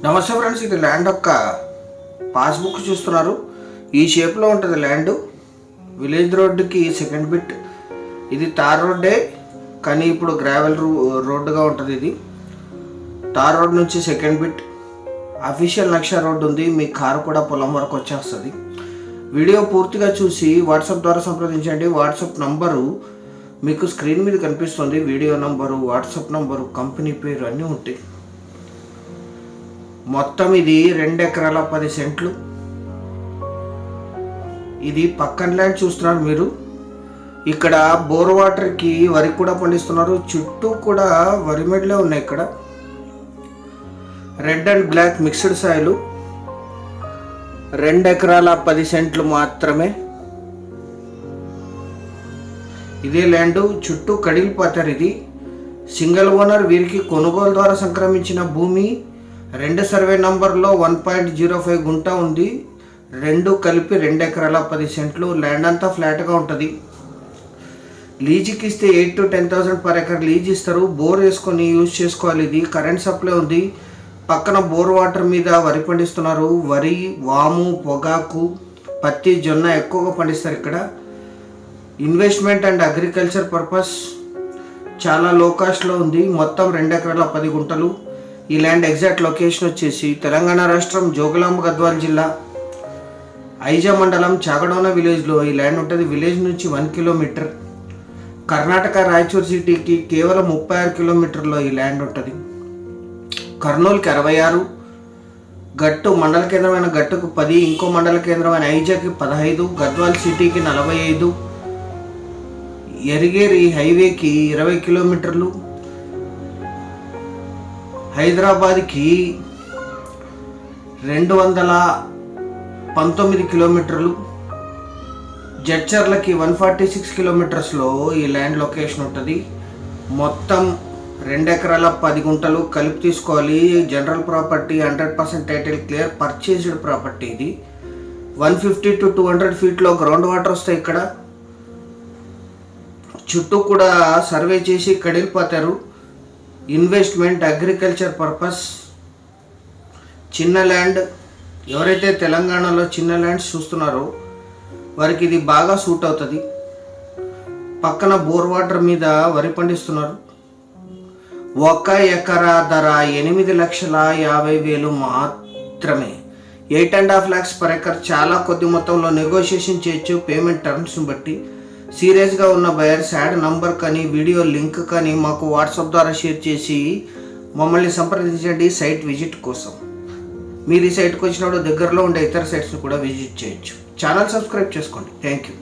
నమస్తే ఫ్రెండ్స్, ఇది ల్యాండ్ యొక్క పాస్బుక్ చూస్తున్నారు. ఈ షేప్లో ఉంటుంది ల్యాండ్. విలేజ్ రోడ్డుకి సెకండ్ బిట్. ఇది తార్ రోడ్డే, కానీ ఇప్పుడు గ్రావెల్ రోడ్డుగా ఉంటుంది. ఇది తార్ రోడ్ నుంచి సెకండ్ బిట్. అఫీషియల్ నక్షా రోడ్డు ఉంది. మీ కారు కూడా పొలం వరకు వచ్చేస్తుంది. వీడియో పూర్తిగా చూసి వాట్సాప్ ద్వారా సంప్రదించండి. వాట్సాప్ నంబరు మీకు స్క్రీన్ మీద కనిపిస్తుంది. Video number, WhatsApp number, company పేరు అన్నీ ఉంటాయి. మొత్తం ఇది 2 ఎకరాల 10 సెంట్లు. ఇది పక్కన ల్యాండ్ చూస్తున్నారు మీరు. ఇక్కడ బోర్ వాటర్కి వరి కూడా పండిస్తున్నారు. చుట్టూ కూడా వరి మెడలే ఉన్నాయి. ఇక్కడ red and black mixed soil. 2 ఎకరాల 10 సెంట్లు మాత్రమే. ఇదే ల్యాండ్ చుట్టూ కడిగిపోతారు. ఇది సింగిల్ ఓనర్. వీరికి కొనుగోలు ద్వారా సంక్రమించిన భూమి. 2 సర్వే నంబర్లో 1.05 గుంట ఉంది. 2 కలిపి 2 ఎకరాల 10 సెంట్లు. ల్యాండ్ అంతా ఫ్లాట్గా ఉంటుంది. లీజుకి ఇస్తే 8,000 to 10,000 పర్ ఎకర్ లీజ్ ఇస్తారు. బోర్ వేసుకొని యూజ్ చేసుకోవాలి. ఇది కరెంట్ సప్లై ఉంది. పక్కన బోర్ వాటర్ మీద వరి పండిస్తున్నారు. వరి, వాము, పొగాకు, పత్తి, జొన్న ఎక్కువగా పండిస్తారు. ఇక్కడ ఇన్వెస్ట్మెంట్ అండ్ అగ్రికల్చర్ పర్పస్ చాలా లో కాస్ట్లో ఉంది. మొత్తం 2 ఎకరాల 10 గుంటలు. ఈ ల్యాండ్ ఎగ్జాక్ట్ లొకేషన్ వచ్చేసి తెలంగాణ రాష్ట్రం జోగులాంబ గద్వాల్ జిల్లా ఐజా మండలం చాగడోన విలేజ్లో ఈ ల్యాండ్ ఉంటుంది. విలేజ్ నుంచి 1 కిలోమీటర్. కర్ణాటక రాయచూర్ సిటీకి కేవలం 36 కిలోమీటర్లో ఈ ల్యాండ్ ఉంటుంది. కర్నూలుకి 66, గట్టు మండల కేంద్రమైన గట్టుకు 10, ఇంకో మండల కేంద్రమైన ఐజాకి 15, గద్వాల్ సిటీకి 45, ఎరిగేరి హైవేకి 20 కిలోమీటర్లు, హైదరాబాద్కి 219 కిలోమీటర్లు, జడ్చర్లకి 146 కిలోమీటర్స్లో ఈ ల్యాండ్ లొకేషన్ ఉంటుంది. మొత్తం 2 ఎకరాల 10 గుంటలు కలిపి తీసుకోవాలి. General property, 100% title clear, purchased property. ఇది 150 to 200 ఫీట్లో గ్రౌండ్ వాటర్ వస్తాయి. ఇక్కడ చుట్టూ కూడా సర్వే చేసి కడిగిపోతారు. Investment, agriculture purpose. చిన్న ల్యాండ్. ఎవరైతే తెలంగాణలో చిన్న ల్యాండ్స్ చూస్తున్నారో వారికి ఇది బాగా సూట్ అవుతుంది. పక్కన బోర్ వాటర్ మీద వరి పండిస్తున్నారు. 1 ఎకరా ధర 8,50,000 మాత్రమే. 8.5 lakhs పర్ ఎకర్. చాలా కొద్ది మొత్తంలో నెగోషియేషన్ చేయొచ్చు పేమెంట్ టర్మ్స్ని బట్టి. సీరియస్గా ఉన్న బయర్స్ యాడ్ నంబర్ కానీ వీడియో లింక్ కానీ మాకు వాట్సాప్ ద్వారా షేర్ చేసి మమ్మల్ని సంప్రదించండి సైట్ విజిట్ కోసం. మీరు ఈ సైట్కి వచ్చినప్పుడు దగ్గరలో ఉండే ఇతర సైట్స్ని కూడా విజిట్ చేయొచ్చు. ఛానల్ సబ్స్క్రైబ్ చేసుకోండి. Thank you.